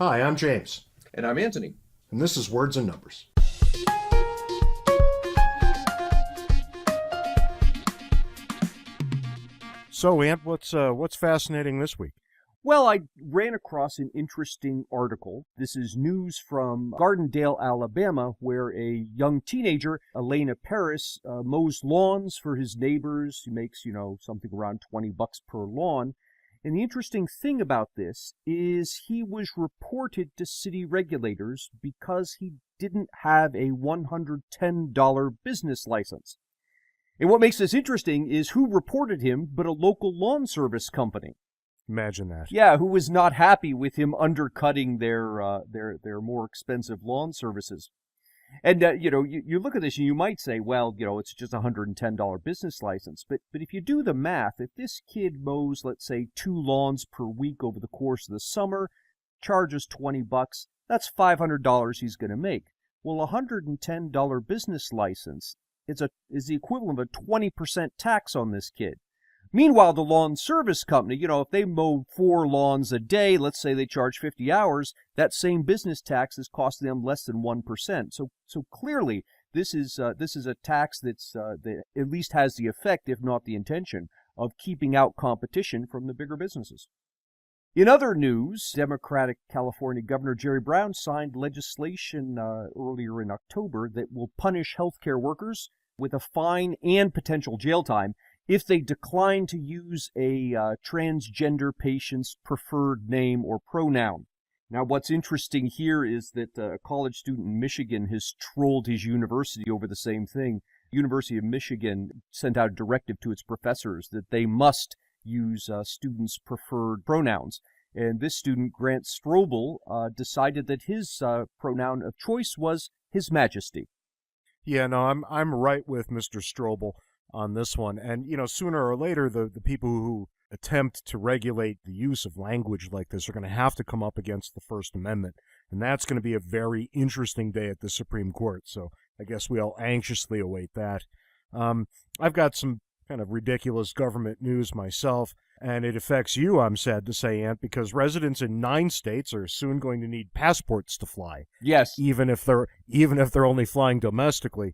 Hi, I'm James, And I'm Anthony. and this is Words and Numbers. So, Ant, what's fascinating this week? Well, I ran across an interesting article. This is news from Gardendale, Alabama, where a young teenager, Elena Paris, mows lawns for his neighbors. He makes, something around $20 per lawn. And the interesting thing about this is he was reported to city regulators because he didn't have a $110 business license. And what makes this interesting is who reported him but a local lawn service company. Imagine that. Yeah, who was not happy with him undercutting their more expensive lawn services. And, you look at this and you might say, well, it's just a $110 business license. But if you do the math, if this kid mows, let's say, 2 lawns per week over the course of the summer, charges $20, that's $500 he's going to make. Well, a $110 business license is the equivalent of a 20% tax on this kid. Meanwhile, the lawn service company, if they mow 4 lawns a day, let's say they charge 50 hours, that same business tax is costing them less than 1%. So clearly, this is a tax that at least has the effect, if not the intention, of keeping out competition from the bigger businesses. In other news, Democratic California Governor Jerry Brown signed legislation earlier in October that will punish healthcare workers with a fine and potential jail time if they decline to use a transgender patient's preferred name or pronoun. Now, what's interesting here is that a college student in Michigan has trolled his university over the same thing. University of Michigan sent out a directive to its professors that they must use students' preferred pronouns. And this student, Grant Strobel, decided that his pronoun of choice was His Majesty. Yeah, no, I'm right with Mr. Strobel on this one. And, sooner or later, the people who attempt to regulate the use of language like this are going to have to come up against the First Amendment. And that's going to be a very interesting day at the Supreme Court. So I guess we all anxiously await that. I've got some kind of ridiculous government news myself, and it affects you, I'm sad to say, Ant, because residents in 9 states are soon going to need passports to fly. Yes. Even if they're only flying domestically.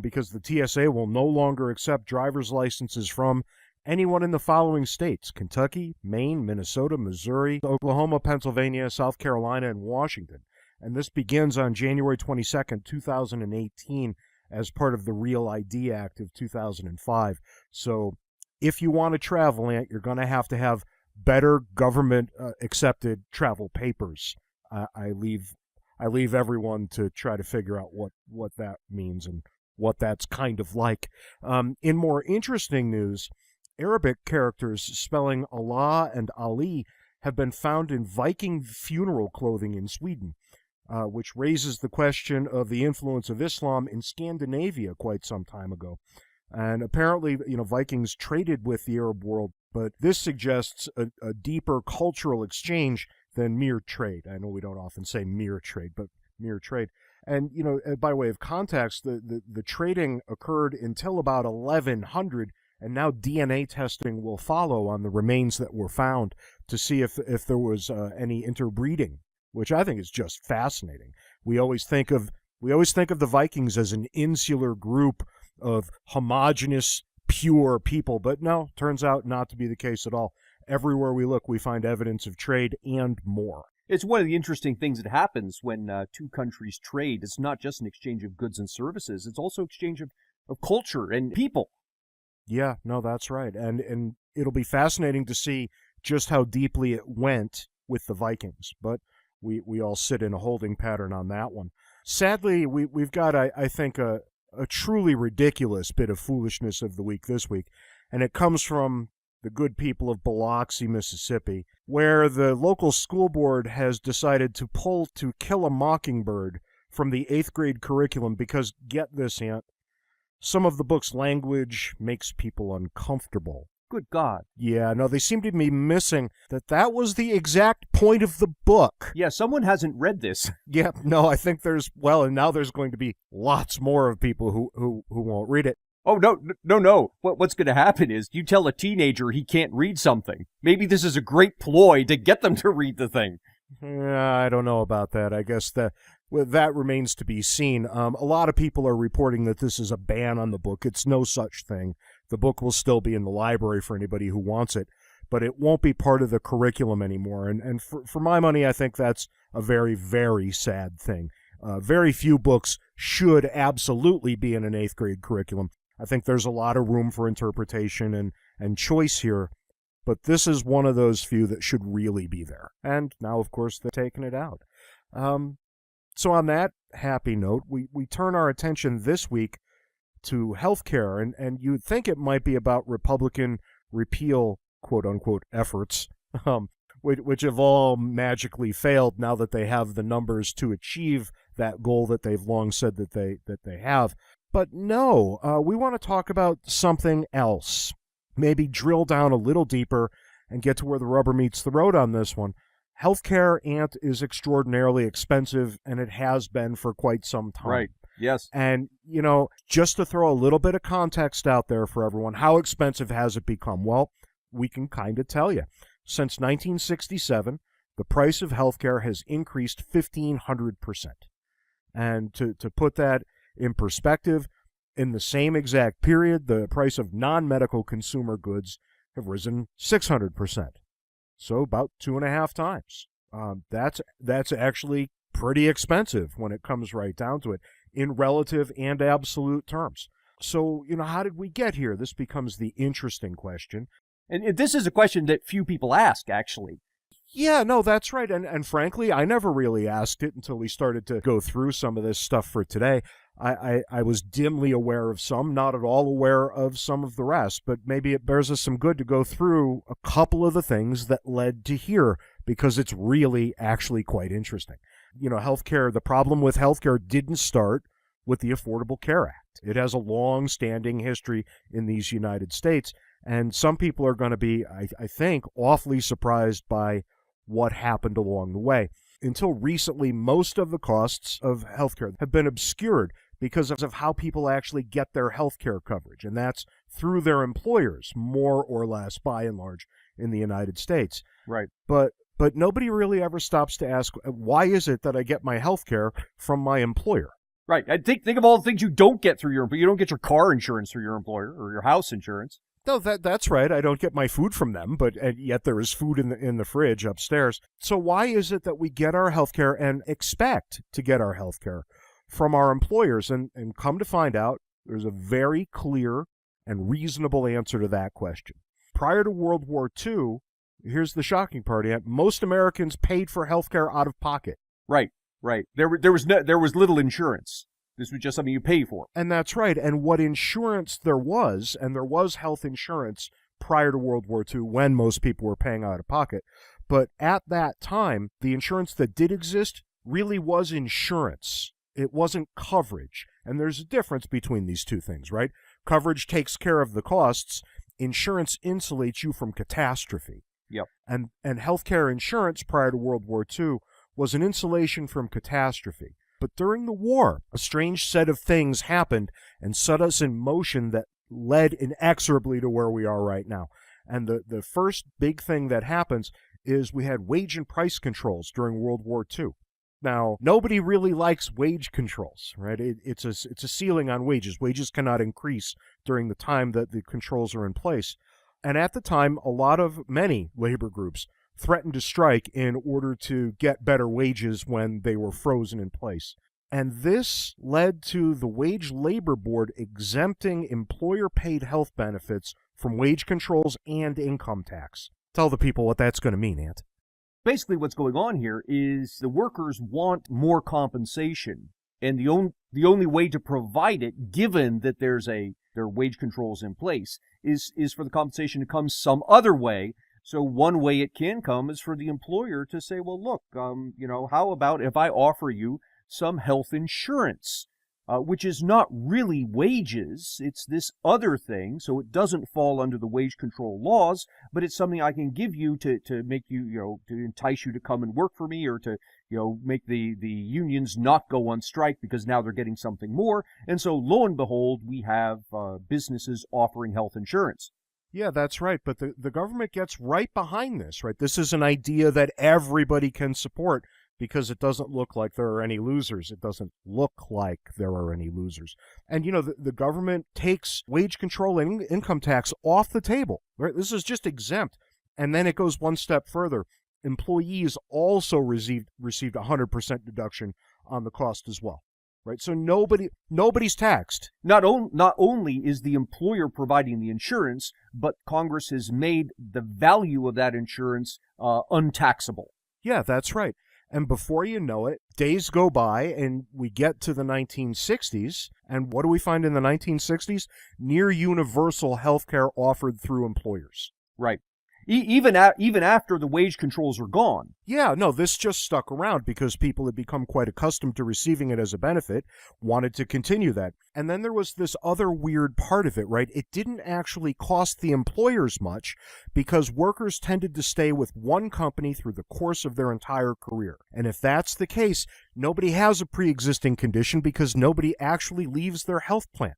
Because the TSA will no longer accept driver's licenses from anyone in the following states: Kentucky, Maine, Minnesota, Missouri, Oklahoma, Pennsylvania, South Carolina, and Washington. And this begins on January 22nd, 2018, as part of the Real ID Act of 2005. So if you want to travel, Ant, you're going to have better government-accepted travel papers. I leave everyone to try to figure out what that means and what that's kind of like. In more interesting news, Arabic characters spelling Allah and Ali have been found in Viking funeral clothing in Sweden, which raises the question of the influence of Islam in Scandinavia quite some time ago. And apparently, Vikings traded with the Arab world, but this suggests a deeper cultural exchange than mere trade. I know we don't often say mere trade, but mere trade. And, by way of context, the trading occurred until about 1100, and now DNA testing will follow on the remains that were found to see if there was any interbreeding, which I think is just fascinating. We always think of the Vikings as an insular group of homogeneous, pure people, but no, turns out not to be the case at all. Everywhere we look, we find evidence of trade and more. It's one of the interesting things that happens when 2 countries trade. It's not just an exchange of goods and services. It's also exchange of culture and people. Yeah, no, that's right. And it'll be fascinating to see just how deeply it went with the Vikings. But we all sit in a holding pattern on that one. Sadly, we've got, I think, a truly ridiculous bit of foolishness of the week this week. And it comes from the good people of Biloxi, Mississippi, where the local school board has decided to pull To Kill a Mockingbird from the 8th grade curriculum because, get this, Ant, some of the book's language makes people uncomfortable. Good God. Yeah, no, they seem to be missing that was the exact point of the book. Yeah, someone hasn't read this. Yeah, no, I think and now there's going to be lots more of people who won't read it. Oh, no. What's going to happen is you tell a teenager he can't read something. Maybe this is a great ploy to get them to read the thing. I don't know about that. I guess that remains to be seen. A lot of people are reporting that this is a ban on the book. It's no such thing. The book will still be in the library for anybody who wants it, but it won't be part of the curriculum anymore. And for my money, I think that's a very, very sad thing. Very few books should absolutely be in an 8th grade curriculum. I think there's a lot of room for interpretation and choice here, but this is one of those few that should really be there. And now, of course, they're taking it out. So on that happy note, we turn our attention this week to healthcare, and you'd think it might be about Republican repeal, quote-unquote, efforts, which have all magically failed now that they have the numbers to achieve that goal that they've long said that they have. But no, we want to talk about something else. Maybe drill down a little deeper and get to where the rubber meets the road on this one. Healthcare, Ant, is extraordinarily expensive, and it has been for quite some time. Right. Yes. And, just to throw a little bit of context out there for everyone, how expensive has it become? Well, we can kind of tell you. Since 1967, the price of healthcare has increased 1,500%. And to put that in perspective, in the same exact period, the price of non-medical consumer goods have risen 600%. So about 2.5 times. That's actually pretty expensive when it comes right down to it, in relative and absolute terms. So, how did we get here? This becomes the interesting question. And this is a question that few people ask, actually. Yeah, no, that's right. And frankly, I never really asked it until we started to go through some of this stuff for today. I was dimly aware of some, not at all aware of some of the rest, but maybe it bears us some good to go through a couple of the things that led to here, because it's really actually quite interesting. Healthcare, the problem with healthcare didn't start with the Affordable Care Act. It has a long-standing history in these United States, and some people are going to be, I think, awfully surprised by what happened along the way. Until recently, most of the costs of healthcare have been obscured because of how people actually get their healthcare coverage, and that's through their employers, more or less, by and large, in the United States. Right. But nobody really ever stops to ask, why is it that I get my healthcare from my employer? Right. I think of all the things you don't get through you don't get your car insurance through your employer or your house insurance. No, that's right. I don't get my food from them, but yet there is food in the fridge upstairs. So why is it that we get our health care and expect to get our health care from our employers? And come to find out, there's a very clear and reasonable answer to that question. Prior to World War II, here's the shocking part, Ant, most Americans paid for health care out of pocket. Right. There was little insurance. This was just something you pay for. And that's right. And what insurance there was, and there was health insurance prior to World War II when most people were paying out of pocket. But at that time, the insurance that did exist really was insurance. It wasn't coverage. And there's a difference between these two things, right? Coverage takes care of the costs. Insurance insulates you from catastrophe. Yep. And healthcare insurance prior to World War II was an insulation from catastrophe. But during the war, a strange set of things happened and set us in motion that led inexorably to where we are right now. And the first big thing that happens is we had wage and price controls during World War II. Now, nobody really likes wage controls, right? It's a ceiling on wages. Wages cannot increase during the time that the controls are in place. And at the time, many labor groups threatened to strike in order to get better wages when they were frozen in place. And this led to the Wage Labor Board exempting employer-paid health benefits from wage controls and income tax. Tell the people what that's going to mean, Ant. Basically, what's going on here is the workers want more compensation, and the only way to provide it, given that there are wage controls in place, is for the compensation to come some other way. So one way it can come is for the employer to say, well, look, how about if I offer you some health insurance, which is not really wages. It's this other thing. So it doesn't fall under the wage control laws, but it's something I can give you to make you, to entice you to come and work for me, or to, make the unions not go on strike because now they're getting something more. And so lo and behold, we have businesses offering health insurance. Yeah, that's right. But the government gets right behind this, right? This is an idea that everybody can support because it doesn't look like there are any losers. It doesn't look like there are any losers. And, the government takes wage control and income tax off the table, right? This is just exempt. And then it goes one step further. Employees also received 100% deduction on the cost as well, right? So nobody's taxed. Not only is the employer providing the insurance, but Congress has made the value of that insurance untaxable. Yeah, that's right. And before you know it, days go by and we get to the 1960s. And what do we find in the 1960s? Near universal health care offered through employers. Right. Even after the wage controls are gone. Yeah, no, this just stuck around because people had become quite accustomed to receiving it as a benefit, wanted to continue that. And then there was this other weird part of it, right? It didn't actually cost the employers much because workers tended to stay with one company through the course of their entire career. And if that's the case, nobody has a pre-existing condition because nobody actually leaves their health plan.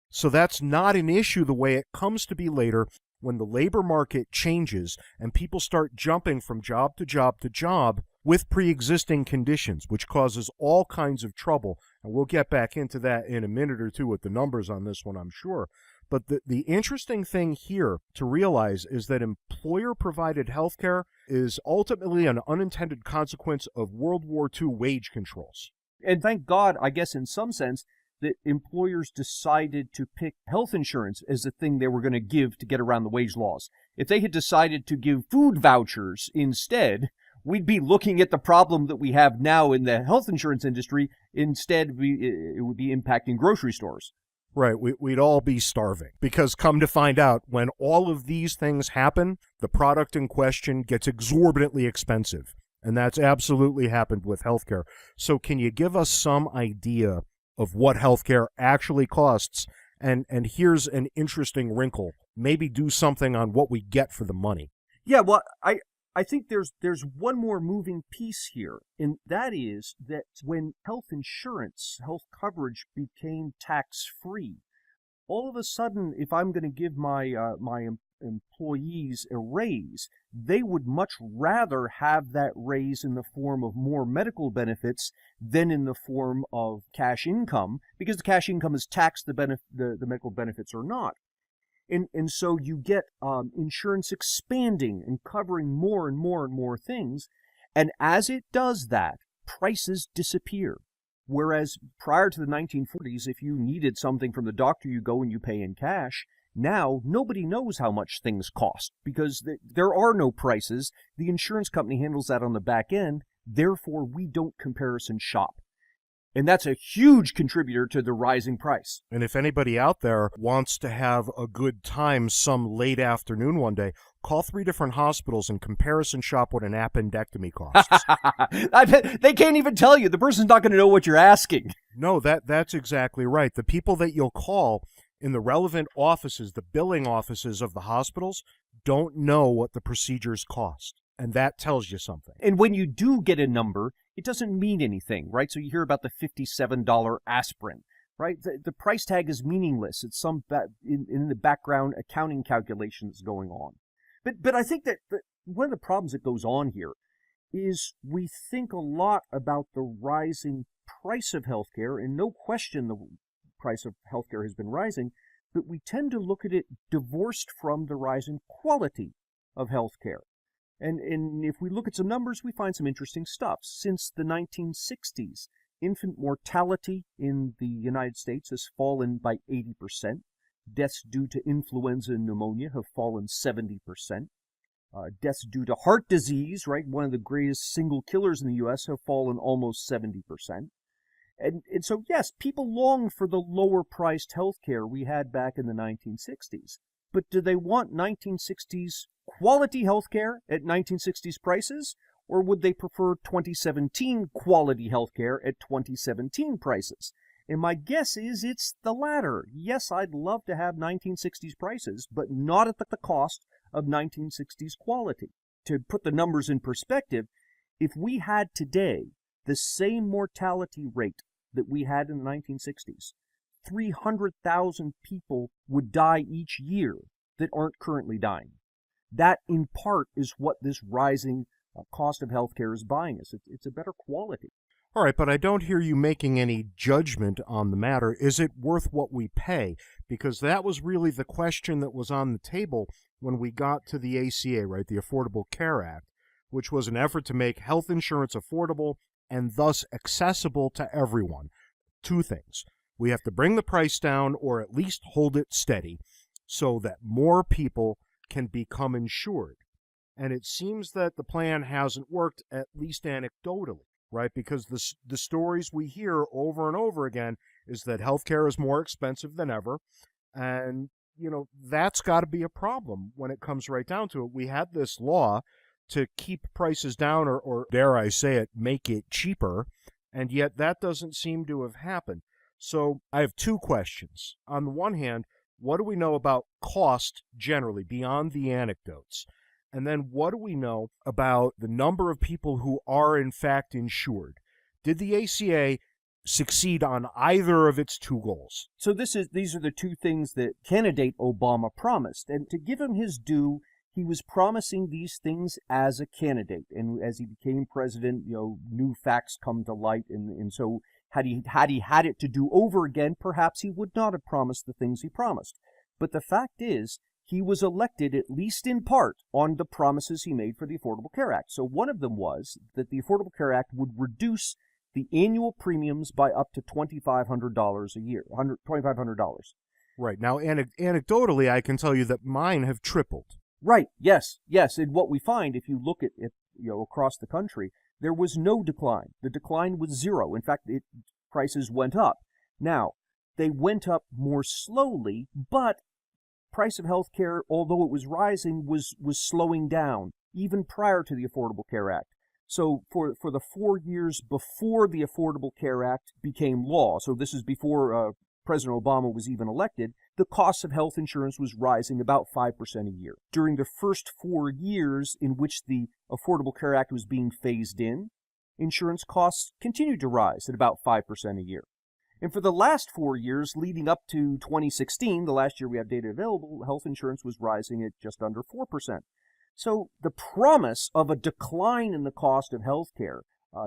So that's not an issue the way it comes to be later when the labor market changes and people start jumping from job to job to job with pre-existing conditions, which causes all kinds of trouble. And we'll get back into that in a minute or two with the numbers on this one, I'm sure. But the interesting thing here to realize is that employer-provided health care is ultimately an unintended consequence of World War II wage controls. And thank God, I guess in some sense, that employers decided to pick health insurance as the thing they were going to give to get around the wage laws. If they had decided to give food vouchers instead, we'd be looking at the problem that we have now in the health insurance industry. Instead, it would be impacting grocery stores. Right, we'd all be starving because come to find out, when all of these things happen, the product in question gets exorbitantly expensive. And that's absolutely happened with healthcare. So can you give us some idea of what healthcare actually costs? And here's an interesting wrinkle. Maybe do something on what we get for the money. Yeah, well, I think there's one more moving piece here, and that is that when health insurance, health coverage became tax-free, all of a sudden, if I'm going to give my employees a raise, they would much rather have that raise in the form of more medical benefits than in the form of cash income, because the cash income is taxed, the medical benefits are not. And so you get insurance expanding and covering more and more and more things. And as it does that, prices disappear. Whereas prior to the 1940s, if you needed something from the doctor, you go and you pay in cash. Now, nobody knows how much things cost because there are no prices. The insurance company handles that on the back end. Therefore, we don't comparison shop. And that's a huge contributor to the rising price. And if anybody out there wants to have a good time some late afternoon one day, call 3 different hospitals and comparison shop what an appendectomy costs. I bet they can't even tell you. The person's not going to know what you're asking. No, that's exactly right. The people that you'll call in the relevant offices, the billing offices of the hospitals, don't know what the procedures cost. And that tells you something. And when you do get a number, it doesn't mean anything, right? So you hear about the $57 aspirin, right? The price tag is meaningless. It's some in the background accounting calculations going on. But I think that one of the problems that goes on here is we think a lot about the rising price of healthcare, and no question the price of healthcare has been rising, but we tend to look at it divorced from the rising quality of healthcare. And if we look at some numbers, we find some interesting stuff. Since the 1960s, infant mortality in the United States has fallen by 80%. Deaths due to influenza and pneumonia have fallen 70%. Deaths due to heart disease, right, one of the greatest single killers in the U.S., have fallen almost 70%. And so, yes, people long for the lower-priced health care we had back in the 1960s. But do they want 1960s quality health care at 1960s prices? Or would they prefer 2017 quality health care at 2017 prices? And my guess is it's the latter. Yes, I'd love to have 1960s prices, but not at the cost of 1960s quality. To put the numbers in perspective, if we had today the same mortality rate that we had in the 1960s, 300,000 people would die each year that aren't currently dying. That, in part, is what this rising cost of healthcare is buying us. It's a better quality. All right, but I don't hear you making any judgment on the matter. Is it worth what we pay? Because that was really the question that was on the table when we got to the ACA, right, the Affordable Care Act, which was an effort to make health insurance affordable and thus accessible to everyone. Two things. We have to bring the price down or at least hold it steady so that more people can become insured. And it seems that the plan hasn't worked, at least anecdotally, right? Because the stories we hear over and over again is that healthcare is more expensive than ever. And, that's got to be a problem when it comes right down to it. We had this law to keep prices down or dare I say it, make it cheaper. And yet that doesn't seem to have happened. So I have two questions. On the one hand, what do we know about cost generally beyond the anecdotes? And then what do we know about the number of people who are in fact insured? Did the ACA succeed on either of its two goals? So these are the two things that candidate Obama promised. And to give him his due, he was promising these things as a candidate. And as he became president, new facts come to light. And so had he had it to do over again, perhaps he would not have promised the things he promised. But the fact is, he was elected, at least in part, on the promises he made for the Affordable Care Act. So one of them was that the Affordable Care Act would reduce the annual premiums by up to $2,500 a year, $2,500. Right. Now, anecdotally, I can tell you that mine have tripled. Right. Yes. And what we find, if you look at it, across the country, there was no decline. The decline was zero. In fact, prices went up. Now, they went up more slowly, but price of health care, although it was rising, was slowing down, even prior to the Affordable Care Act. So for the 4 years before the Affordable Care Act became law, so this is before President Obama was even elected, the cost of health insurance was rising about 5% a year. During the first 4 years in which the Affordable Care Act was being phased in, insurance costs continued to rise at about 5% a year. And for the last 4 years, leading up to 2016, the last year we have data available, health insurance was rising at just under 4%. So the promise of a decline in the cost of health care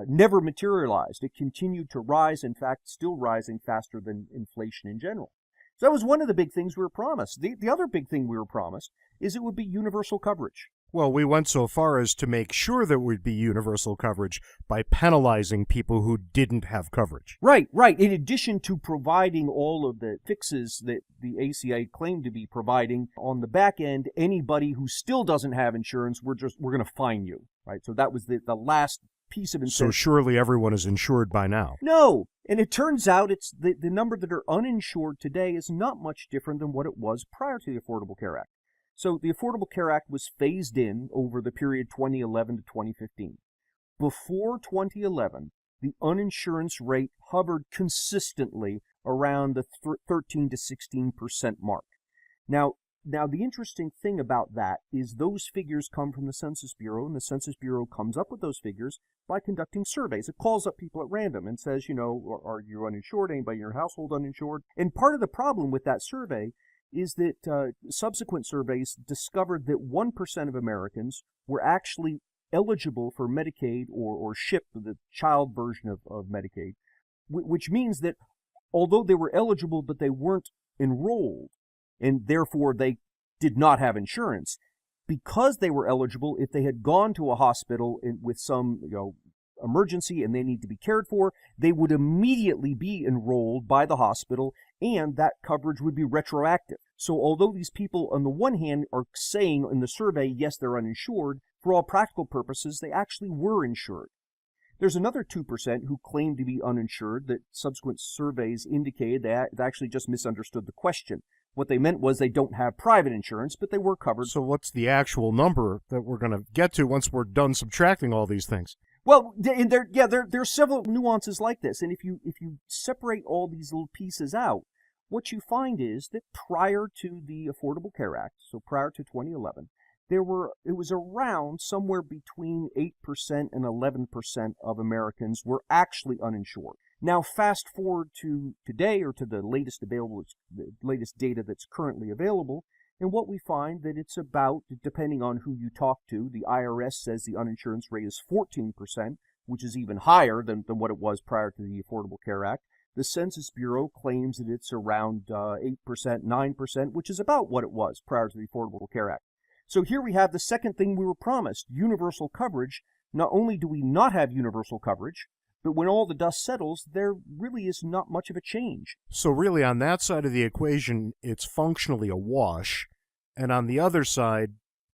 never materialized. It continued to rise, in fact, still rising faster than inflation in general. So that was one of the big things we were promised. The other big thing we were promised is it would be universal coverage. Well, we went so far as to make sure there would be universal coverage by penalizing people who didn't have coverage. Right. In addition to providing all of the fixes that the ACA claimed to be providing, on the back end, anybody who still doesn't have insurance, we're going to fine you. Right. So that was the last piece of incentive. So surely everyone is insured by now. No. And it turns out it's the number that are uninsured today is not much different than what it was prior to the Affordable Care Act. So the Affordable Care Act was phased in over the period 2011 to 2015. Before 2011, the uninsurance rate hovered consistently around the 13 to 16% mark. Now, the interesting thing about that is those figures come from the Census Bureau, and the Census Bureau comes up with those figures by conducting surveys. It calls up people at random and says, are you uninsured? Anybody in your household uninsured? And part of the problem with that survey is that subsequent surveys discovered that 1% of Americans were actually eligible for Medicaid or SHIP, the child version of Medicaid, which means that although they were eligible but they weren't enrolled, and therefore they did not have insurance, because they were eligible, if they had gone to a hospital with some emergency and they need to be cared for, they would immediately be enrolled by the hospital, and that coverage would be retroactive. So although these people, on the one hand, are saying in the survey, yes, they're uninsured, for all practical purposes, they actually were insured. There's another 2% who claim to be uninsured that subsequent surveys indicated they actually just misunderstood the question. What they meant was they don't have private insurance, but they were covered. So what's the actual number that we're going to get to once we're done subtracting all these things? Well, there are several nuances like this, and if you separate all these little pieces out, what you find is that prior to the Affordable Care Act, so prior to 2011, it was around somewhere between 8% and 11% of Americans were actually uninsured. Now, fast forward to today, or to the latest data that's currently available, And what we find that it's about, depending on who you talk to, the IRS says the uninsurance rate is 14%, which is even higher than what it was prior to the Affordable Care Act. The Census Bureau claims that it's around 8%, 9%, which is about what it was prior to the Affordable Care Act. So here we have the second thing we were promised, universal coverage. Not only do we not have universal coverage, but when all the dust settles, there really is not much of a change. So really, on that side of the equation, it's functionally a wash, and on the other side,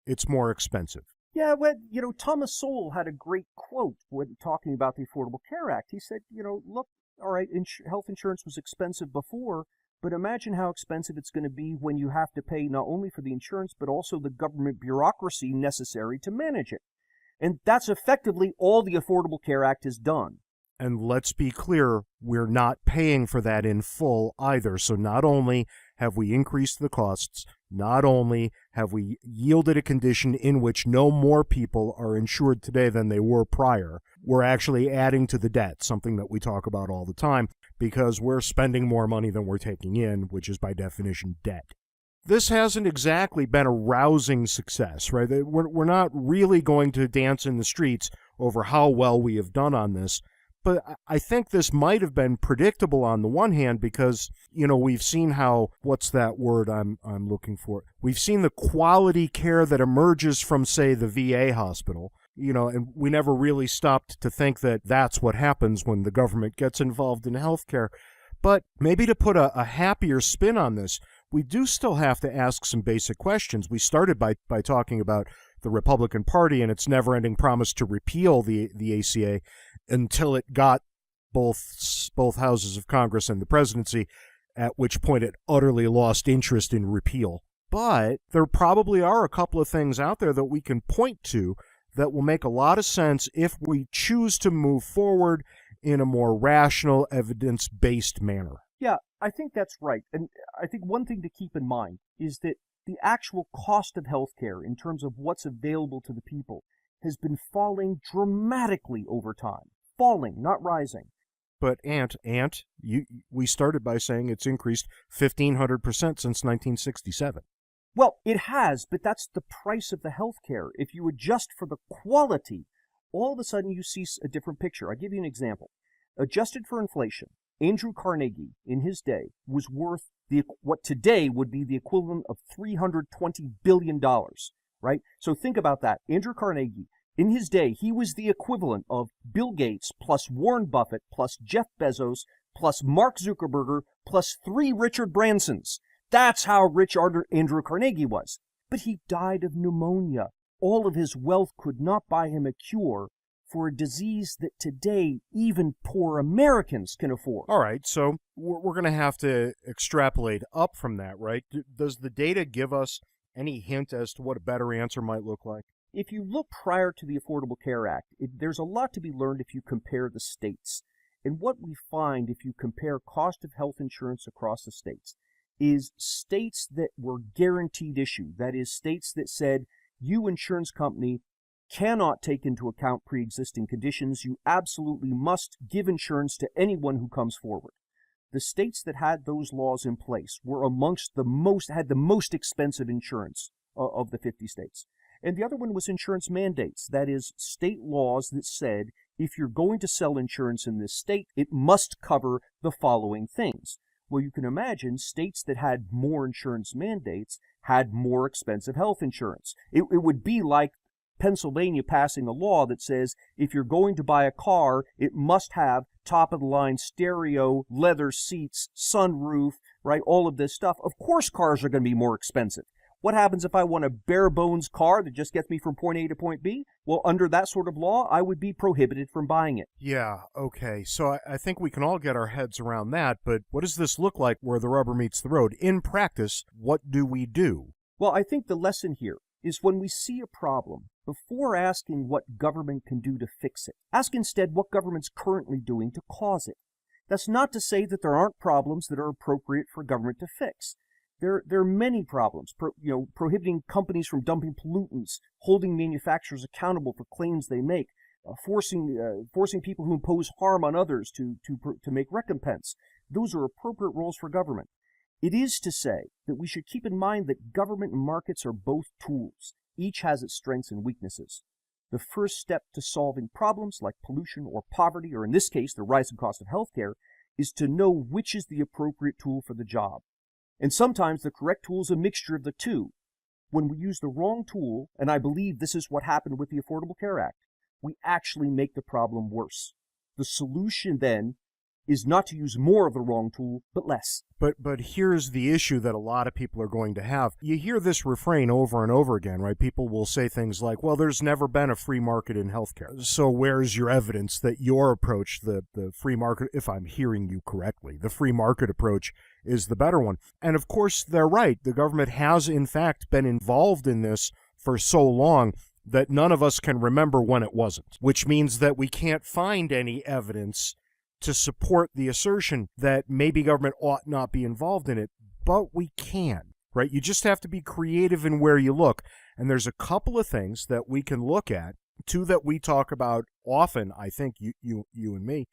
it's more expensive. Yeah, well, Thomas Sowell had a great quote when talking about the Affordable Care Act. He said, look, all right, health insurance was expensive before, but imagine how expensive it's going to be when you have to pay not only for the insurance, but also the government bureaucracy necessary to manage it. And that's effectively all the Affordable Care Act has done. And let's be clear, we're not paying for that in full either. So not only have we increased the costs, not only have we yielded a condition in which no more people are insured today than they were prior, we're actually adding to the debt, something that we talk about all the time, because we're spending more money than we're taking in, which is by definition debt. This hasn't exactly been a rousing success, right? We're not really going to dance in the streets over how well we have done on this. But I think this might have been predictable on the one hand because, we've seen how, what's that word I'm looking for? We've seen the quality care that emerges from, say, the VA hospital, and we never really stopped to think that that's what happens when the government gets involved in healthcare. But maybe to put a happier spin on this, we do still have to ask some basic questions. We started by talking about the Republican Party and its never-ending promise to repeal the ACA until it got both houses of Congress and the presidency, at which point it utterly lost interest in repeal. But there probably are a couple of things out there that we can point to that will make a lot of sense if we choose to move forward in a more rational, evidence-based manner. Yeah, I think that's right. And I think one thing to keep in mind is that the actual cost of healthcare in terms of what's available to the people has been falling dramatically over time. Falling, not rising. But we started by saying it's increased 1,500% since 1967. Well, it has, but that's the price of the healthcare. If you adjust for the quality, all of a sudden you see a different picture. I'll give you an example. Adjusted for inflation, Andrew Carnegie, in his day, was worth what today would be the equivalent of $320 billion, right? So think about that. Andrew Carnegie, in his day, he was the equivalent of Bill Gates plus Warren Buffett plus Jeff Bezos plus Mark Zuckerberg plus 3 Richard Bransons. That's how rich Andrew Carnegie was. But he died of pneumonia. All of his wealth could not buy him a cure for a disease that today even poor Americans can afford. All right, so we're going to have to extrapolate up from that, right? Does the data give us any hint as to what a better answer might look like? If you look prior to the Affordable Care Act, there's a lot to be learned if you compare the states. And what we find if you compare cost of health insurance across the states is states that were guaranteed issue. That is, states that said, you insurance company cannot take into account pre-existing conditions. You absolutely must give insurance to anyone who comes forward. The states that had those laws in place were amongst had the most expensive insurance of the 50 states. And the other one was insurance mandates. That is, state laws that said, if you're going to sell insurance in this state, it must cover the following things. Well, you can imagine states that had more insurance mandates had more expensive health insurance. It would be like Pennsylvania passing a law that says if you're going to buy a car, it must have top-of-the-line stereo, leather seats, sunroof, right, all of this stuff. Of course cars are going to be more expensive. What happens if I want a bare-bones car that just gets me from point A to point B? Well, under that sort of law, I would be prohibited from buying it. Yeah, okay. So I think we can all get our heads around that, but what does this look like where the rubber meets the road? In practice, what do we do? Well, I think the lesson here is when we see a problem, before asking what government can do to fix it, ask instead what government's currently doing to cause it. That's not to say that there aren't problems that are appropriate for government to fix. There are many problems, prohibiting companies from dumping pollutants, holding manufacturers accountable for claims they make, forcing people who impose harm on others to make recompense. Those are appropriate roles for government. It is to say that we should keep in mind that government and markets are both tools. Each has its strengths and weaknesses. The first step to solving problems like pollution or poverty, or in this case, the rising cost of healthcare, is to know which is the appropriate tool for the job. And sometimes the correct tool is a mixture of the two. When we use the wrong tool, and I believe this is what happened with the Affordable Care Act, we actually make the problem worse. The solution then is not to use more of the wrong tool, but less. But here's the issue that a lot of people are going to have. You hear this refrain over and over again, right? People will say things like, well, there's never been a free market in healthcare. So where's your evidence that your approach, the free market, if I'm hearing you correctly, the free market approach is the better one? And of course, they're right. The government has, in fact, been involved in this for so long that none of us can remember when it wasn't, which means that we can't find any evidence to support the assertion that maybe government ought not be involved in it, but we can, right? You just have to be creative in where you look. And there's a couple of things that we can look at, two that we talk about often, I think, you and me,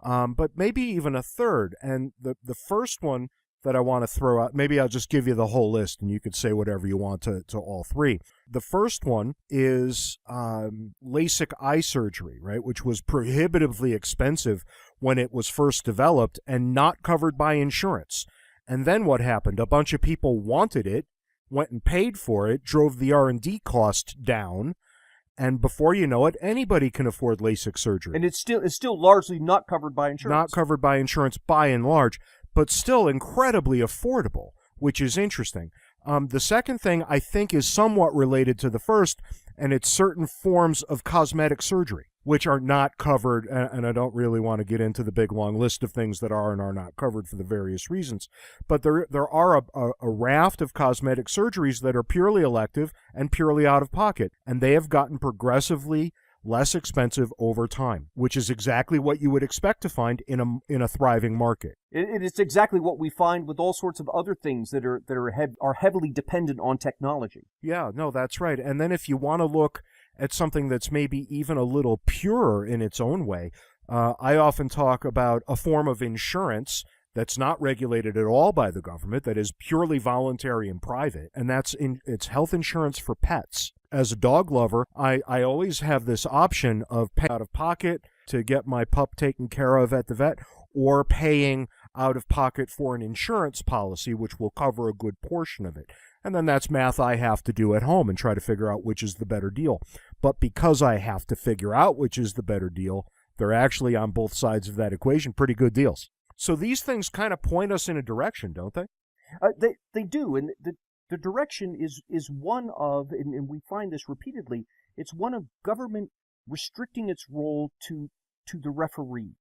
but maybe even a third. And the first one that I want to throw out, maybe I'll just give you the whole list and you could say whatever you want to all three. The first one is LASIK eye surgery, right, which was prohibitively expensive when it was first developed and not covered by insurance. And then what happened? A bunch of people wanted it, went and paid for it, drove the R&D cost down, and before you know it, anybody can afford LASIK surgery. And it's still largely not covered by insurance. Not covered by insurance by and large, but still incredibly affordable, which is interesting. The second thing I think is somewhat related to the first, and it's certain forms of cosmetic surgery, which are not covered, and I don't really want to get into the big long list of things that are and are not covered for the various reasons, but there are a raft of cosmetic surgeries that are purely elective and purely out of pocket, and they have gotten progressively less expensive over time, which is exactly what you would expect to find in a thriving market. It's exactly what we find with all sorts of other things that are heavily dependent on technology. Yeah, no, that's right. And then if you want to look at something that's maybe even a little purer in its own way, I often talk about a form of insurance that's not regulated at all by the government, that is purely voluntary and private, and it's health insurance for pets. As a dog lover, I always have this option of paying out of pocket to get my pup taken care of at the vet, or paying out of pocket for an insurance policy, which will cover a good portion of it. And then that's math I have to do at home and try to figure out which is the better deal. But because I have to figure out which is the better deal, they're actually on both sides of that equation pretty good deals. So these things kind of point us in a direction, don't they? They do, and the direction is one of, and we find this repeatedly, it's one of government restricting its role to the referee,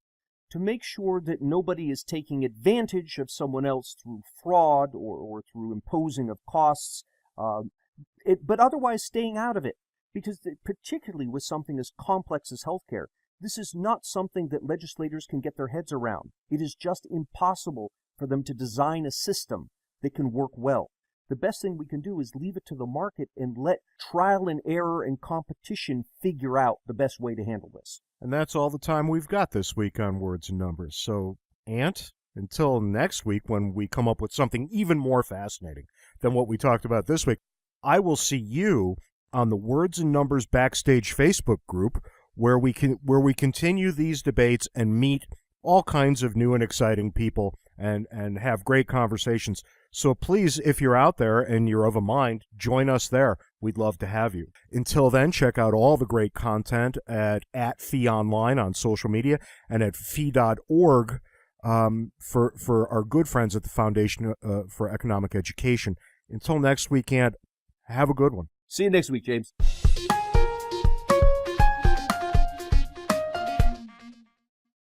to make sure that nobody is taking advantage of someone else through fraud or through imposing of costs, but otherwise staying out of it. Because particularly with something as complex as healthcare, this is not something that legislators can get their heads around. It is just impossible for them to design a system that can work well. The best thing we can do is leave it to the market and let trial and error and competition figure out the best way to handle this. And that's all the time we've got this week on Words and Numbers. So, Ant, until next week when we come up with something even more fascinating than what we talked about this week, I will see you on the Words and Numbers Backstage Facebook group, where we continue these debates and meet all kinds of new and exciting people and have great conversations. So please, if you're out there and you're of a mind, join us there. We'd love to have you. Until then, check out all the great content at Fee Online on social media and at fee.org for our good friends at the Foundation for Economic Education. Until next week, Ant, have a good one. See you next week, James.